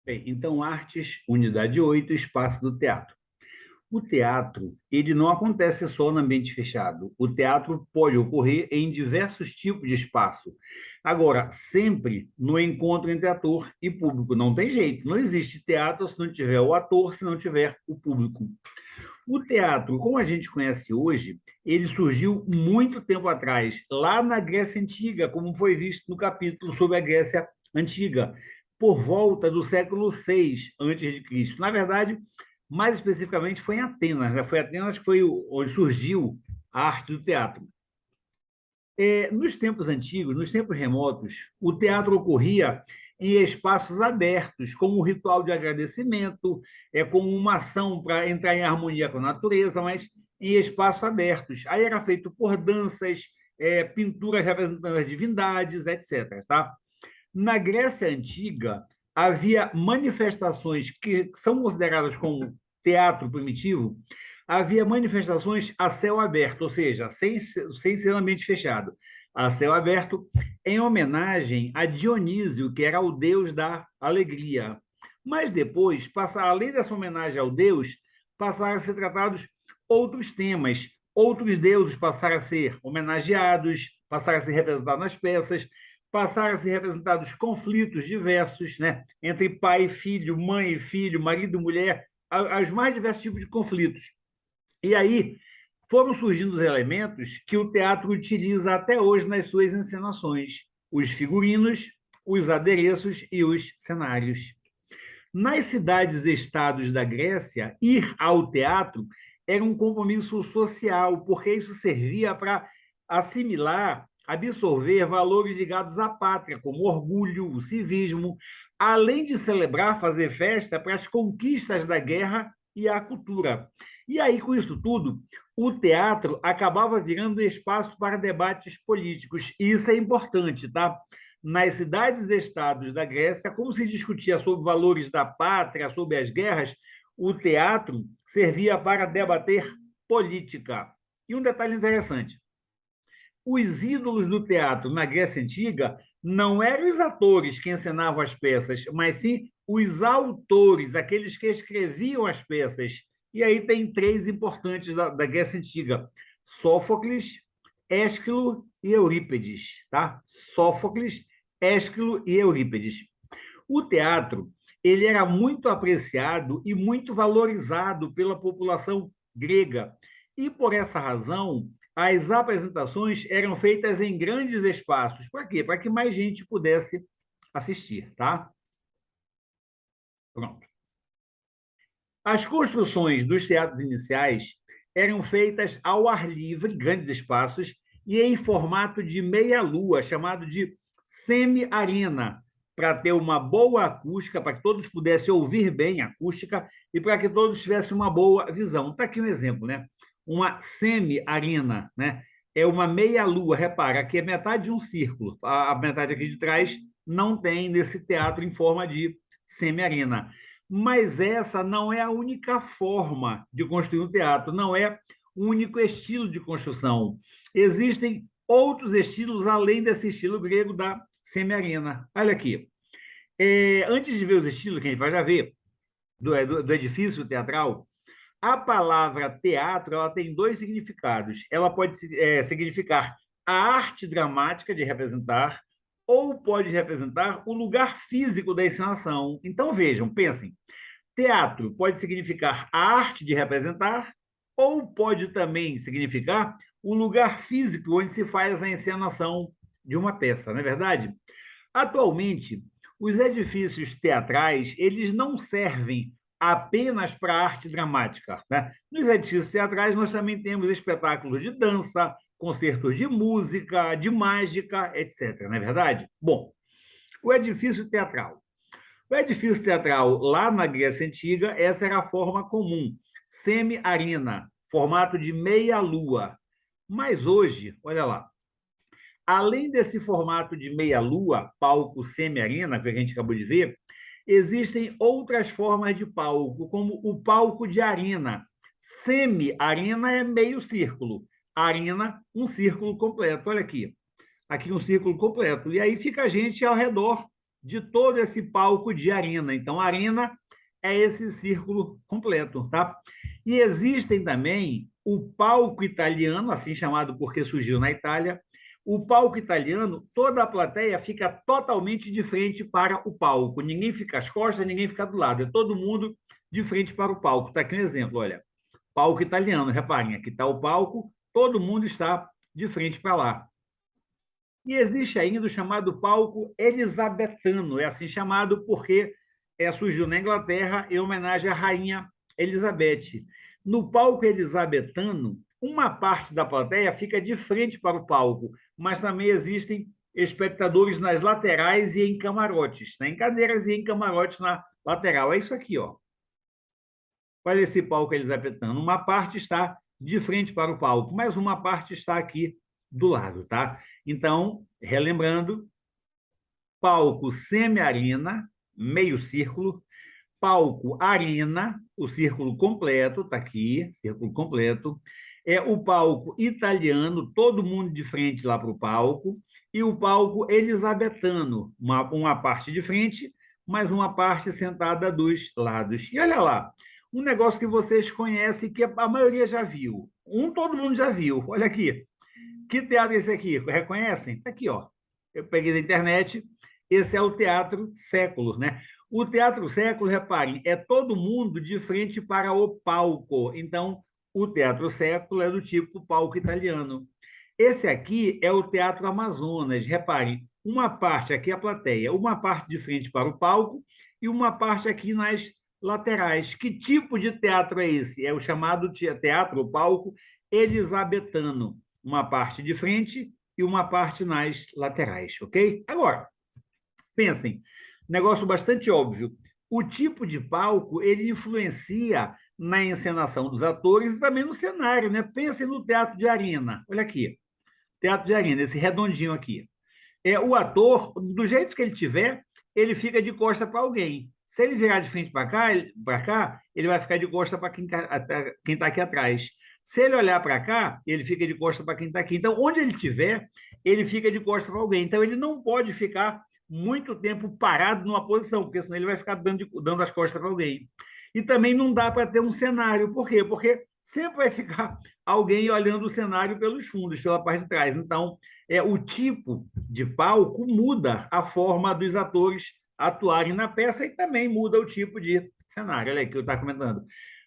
Bem, então, Artes, Unidade 8, Espaço do Teatro. O teatro, ele não acontece só no ambiente fechado. O teatro pode ocorrer em diversos tipos de espaço. Agora, sempre no encontro entre ator e público. Não tem jeito. Não existe teatro se não tiver o ator, se não tiver o público. O teatro, como a gente conhece hoje, ele surgiu muito tempo atrás, lá na Grécia Antiga, como foi visto no capítulo sobre a Grécia Antiga, por volta do século VI antes de Cristo. Na verdade, mais especificamente foi em Atenas, né? Foi Atenas que foi onde surgiu a arte do teatro. Nos tempos antigos, nos tempos remotos, o teatro ocorria em espaços abertos, como um ritual de agradecimento, como uma ação para entrar em harmonia com a natureza, mas em espaços abertos. Aí era feito por danças, pinturas representando as divindades, etc. Tá? Na Grécia Antiga, havia manifestações que são consideradas como teatro primitivo, havia manifestações a céu aberto, ou seja, sem ser ambiente fechado, a céu aberto, em homenagem a Dionísio, que era o deus da alegria. Mas depois, além dessa homenagem ao deus, passaram a ser tratados outros temas, outros deuses passaram a ser homenageados, passaram a ser representados nas peças, passaram a ser representados conflitos diversos, né, entre pai e filho, mãe e filho, marido e mulher, os mais diversos tipos de conflitos. E aí foram surgindo os elementos que o teatro utiliza até hoje nas suas encenações: os figurinos, os adereços e os cenários. Nas cidades-estados da Grécia, ir ao teatro era um compromisso social, porque isso servia para assimilar, absorver valores ligados à pátria, como o orgulho, o civismo, além de celebrar, fazer festa para as conquistas da guerra e a cultura. E aí, com isso tudo, o teatro acabava virando espaço para debates políticos. E isso é importante, tá? Nas cidades-estados da Grécia, como se discutia sobre valores da pátria, sobre as guerras, o teatro servia para debater política. E um detalhe interessante: os ídolos do teatro na Grécia Antiga não eram os atores que encenavam as peças, mas sim os autores, aqueles que escreviam as peças. E aí tem três importantes da Grécia Antiga: Sófocles, Ésquilo e Eurípides. Tá? Sófocles, Ésquilo e Eurípides. O teatro ele era muito apreciado e muito valorizado pela população grega. E por essa razão, as apresentações eram feitas em grandes espaços. Para quê? Para que mais gente pudesse assistir, tá? Pronto. As construções dos teatros iniciais eram feitas ao ar livre, grandes espaços, e em formato de meia-lua, chamado de semi-arena, para ter uma boa acústica, para que todos pudessem ouvir bem a acústica e para que todos tivessem uma boa visão. Está aqui um exemplo, né? Uma semi-arena, né? É uma meia-lua, repara, aqui é metade de um círculo, a metade aqui de trás não tem nesse teatro em forma de semi-arena. Mas essa não é a única forma de construir um teatro, não é o único estilo de construção. Existem outros estilos além desse estilo grego da semi-arena. Olha aqui. Antes de ver os estilos, que a gente vai já ver, do edifício teatral, a palavra teatro ela tem dois significados. Ela pode significar a arte dramática de representar, ou pode representar o lugar físico da encenação. Então, vejam, pensem. Teatro pode significar a arte de representar, ou pode também significar o lugar físico onde se faz a encenação de uma peça, não é verdade? Atualmente, os edifícios teatrais, eles não servem apenas para a arte dramática. Né? Nos edifícios teatrais, nós também temos espetáculos de dança, concertos de música, de mágica, etc. Não é verdade? Bom, o edifício teatral. O edifício teatral lá na Grécia Antiga, essa era a forma comum, semi-arena, formato de meia-lua. Mas hoje, olha lá, além desse formato de meia-lua, palco semi-arena, que a gente acabou de ver, existem outras formas de palco, como o palco de arena. Semi-arena é meio círculo, arena, um círculo completo. Olha aqui, aqui um círculo completo. E aí fica a gente ao redor de todo esse palco de arena. Então, a arena é esse círculo completo, tá? E existem também o palco italiano, assim chamado porque surgiu na Itália. O palco italiano, toda a plateia fica totalmente de frente para o palco. Ninguém fica às costas, ninguém fica do lado. É todo mundo de frente para o palco. Está aqui um exemplo, olha. Palco italiano, reparem, aqui está o palco, todo mundo está de frente para lá. E existe ainda o chamado palco elisabetano, é assim chamado porque surgiu na Inglaterra em homenagem à rainha Elizabeth. No palco elisabetano, uma parte da plateia fica de frente para o palco, mas também existem espectadores nas laterais e em camarotes, né? Em cadeiras e em camarotes na lateral. É isso aqui, ó. Olha esse palco elisabetano. Uma parte está de frente para o palco, mas uma parte está aqui do lado, tá? Então, relembrando, palco semi-arena, meio círculo, palco arena, o círculo completo, está aqui, círculo completo, é o palco italiano, todo mundo de frente lá para o palco, e o palco elisabetano, uma parte de frente, mais uma parte sentada dos lados. E olha lá, um negócio que vocês conhecem, que a maioria já viu. Todo mundo já viu. Olha aqui. Que teatro é esse aqui? Reconhecem? Está aqui, ó. Eu peguei da internet. Esse é o Teatro Século, né? O Teatro Século, reparem, é todo mundo de frente para o palco. Então, o Teatro Século é do tipo palco italiano. Esse aqui é o Teatro Amazonas. Reparem, uma parte aqui é a plateia, uma parte de frente para o palco e uma parte aqui nas laterais. Que tipo de teatro é esse? É o chamado teatro, o palco elisabetano. Uma parte de frente e uma parte nas laterais, ok? Agora, pensem, negócio bastante óbvio. O tipo de palco, ele influencia na encenação dos atores e também no cenário, né? Pensem no teatro de arena. Olha aqui, teatro de arena, esse redondinho aqui. O ator, do jeito que ele tiver, ele fica de costa para alguém. Se ele virar de frente para cá, ele vai ficar de costa para quem está aqui atrás. Se ele olhar para cá, ele fica de costa para quem está aqui. Então, onde ele estiver, ele fica de costa para alguém. Então, ele não pode ficar muito tempo parado numa posição, porque senão ele vai ficar dando as costas para alguém. E também não dá para ter um cenário. Por quê? Porque sempre vai ficar alguém olhando o cenário pelos fundos, pela parte de trás. Então, o tipo de palco muda a forma dos atores atuarem na peça e também muda o tipo de cenário. Olha aí que eu estava comentando.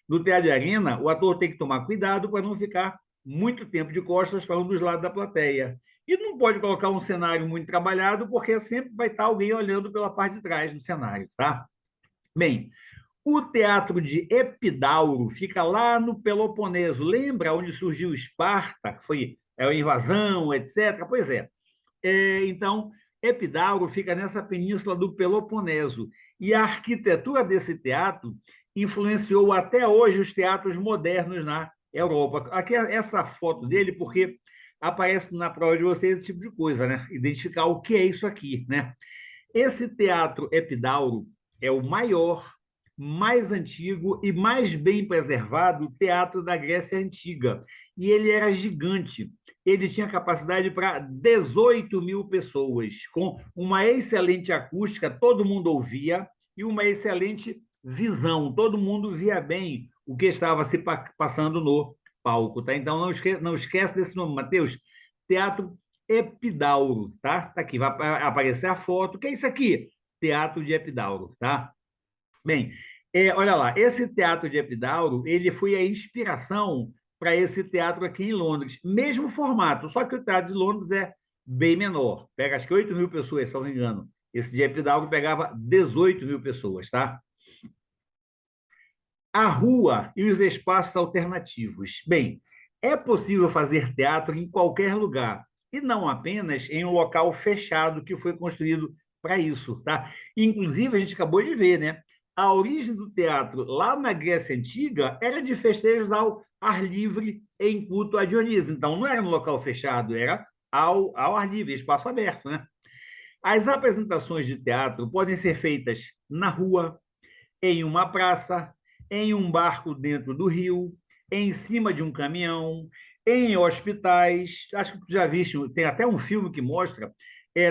No teatro de arena, o ator tem que tomar cuidado para não ficar muito tempo de costas para um dos lados da plateia. E não pode colocar um cenário muito trabalhado, porque sempre vai estar alguém olhando pela parte de trás do cenário, tá? Bem, o teatro de Epidauro fica lá no Peloponeso. Lembra onde surgiu Esparta, que foi a invasão, etc? Pois é. Então, Epidauro fica nessa península do Peloponeso. E a arquitetura desse teatro influenciou até hoje os teatros modernos na Europa. Aqui é essa foto dele, porque aparece na prova de vocês esse tipo de coisa, né? Identificar o que é isso aqui, né? Esse teatro Epidauro é o maior, mais antigo e mais bem preservado teatro da Grécia Antiga. E ele era gigante. Ele tinha capacidade para 18 mil pessoas, com uma excelente acústica, todo mundo ouvia, e uma excelente visão, todo mundo via bem o que estava se passando no palco. Tá? Então, não esquece desse nome, Matheus. Teatro Epidauro, tá? Tá aqui, vai aparecer a foto. O que é isso aqui? Teatro de Epidauro, tá? Bem, olha lá, esse teatro de Epidauro, ele foi a inspiração para esse teatro aqui em Londres. Mesmo formato, só que o teatro de Londres é bem menor. Pega acho que 8 mil pessoas, se não me engano. Esse de Epidauro pegava 18 mil pessoas, tá? A rua e os espaços alternativos. Bem, é possível fazer teatro em qualquer lugar, e não apenas em um local fechado que foi construído para isso, tá? Inclusive, a gente acabou de ver, né? A origem do teatro lá na Grécia Antiga era de festejos ao ar livre em culto a Dionísio. Então, não era no local fechado, era ao ar livre, espaço aberto, né? As apresentações de teatro podem ser feitas na rua, em uma praça, em um barco dentro do rio, em cima de um caminhão, em hospitais. Acho que tu já viste, tem até um filme que mostra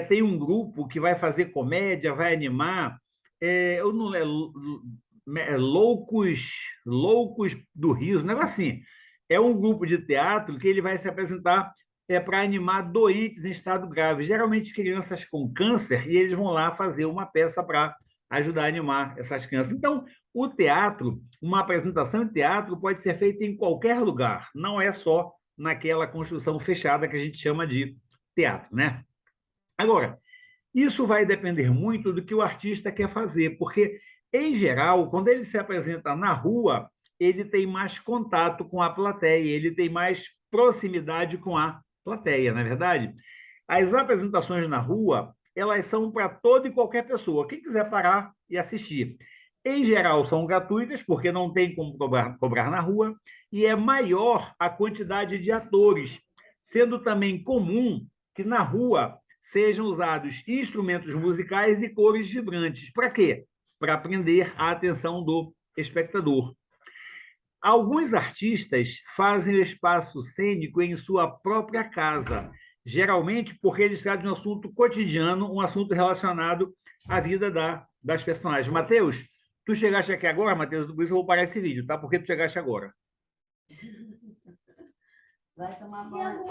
tem um grupo que vai fazer comédia, vai animar, eu não loucos do riso, um negócio assim. É um grupo de teatro que ele vai se apresentar para animar doentes em estado grave, geralmente crianças com câncer, e eles vão lá fazer uma peça para ajudar a animar essas crianças. Então, o teatro, uma apresentação de teatro pode ser feita em qualquer lugar, não é só naquela construção fechada que a gente chama de teatro, né? Agora, isso vai depender muito do que o artista quer fazer, porque, em geral, quando ele se apresenta na rua, ele tem mais contato com a plateia, ele tem mais proximidade com a plateia, não é verdade? As apresentações na rua, elas são para toda e qualquer pessoa, quem quiser parar e assistir. Em geral, são gratuitas, porque não tem como cobrar na rua, e é maior a quantidade de atores, sendo também comum que na rua sejam usados instrumentos musicais e cores vibrantes. Para quê? Para prender a atenção do espectador. Alguns artistas fazem o espaço cênico em sua própria casa, geralmente porque eles trazem um assunto cotidiano, um assunto relacionado à vida das personagens. Matheus, tu chegaste aqui agora, Matheus, por isso eu vou parar esse vídeo, tá? Porque tu chegaste agora. Vai tomar banho.